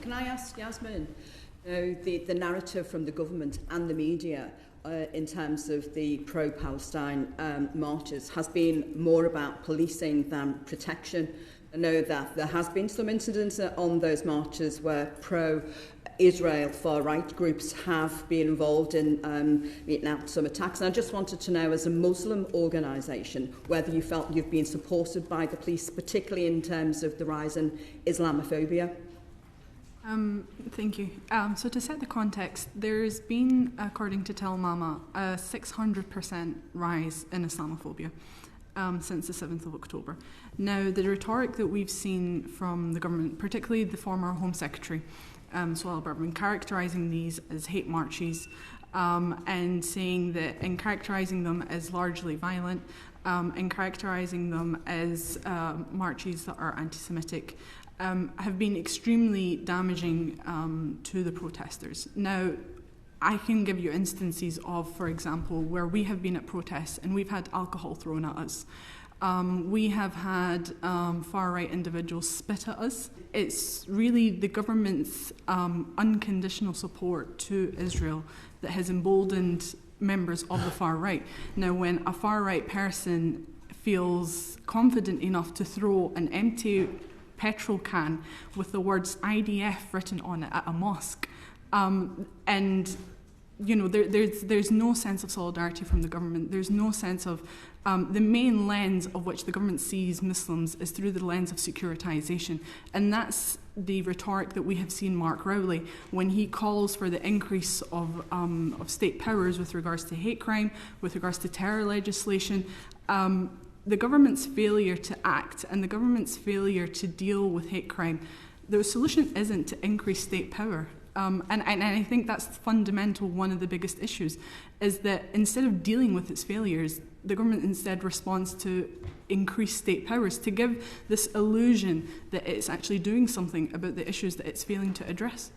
Can I ask Yasmine, the narrative from the government and the media in terms of the pro-Palestine marches has been more about policing than protection. I know that there has been some incidents on those marches where pro-Israel far-right groups have been involved in meting out some attacks. And I just wanted to know, as a Muslim organisation, whether you felt you've been supported by the police, particularly in terms of the rise in Islamophobia. Thank you. So to set the context, there's been, according to Tel Mama, a 600% rise in Islamophobia since the 7th of October. Now, the rhetoric that we've seen from the government, particularly the former Home Secretary, Suella Braverman, characterising these as hate marches and saying that, and characterising them as largely violent, and characterising them as marches that are anti-Semitic, have been extremely damaging to the protesters. Now, I can give you instances of, for example, where we have been at protests and we've had alcohol thrown at us. We have had far-right individuals spit at us. It's really the government's unconditional support to Israel that has emboldened members of the far-right. Now, when a far-right person feels confident enough to throw an empty petrol can with the words IDF written on it at a mosque, and you know, there's no sense of solidarity from the government. There's no sense of the main lens of which the government sees Muslims is through the lens of securitization, and that's the rhetoric that we have seen Mark Rowley when he calls for the increase of state powers with regards to hate crime, with regards to terror legislation. The government's failure to act and the government's failure to deal with hate crime, the solution isn't to increase state power. And I think that's fundamental. One of the biggest issues is that instead of dealing with its failures, the government instead responds to increased state powers to give this illusion that it's actually doing something about the issues that it's failing to address.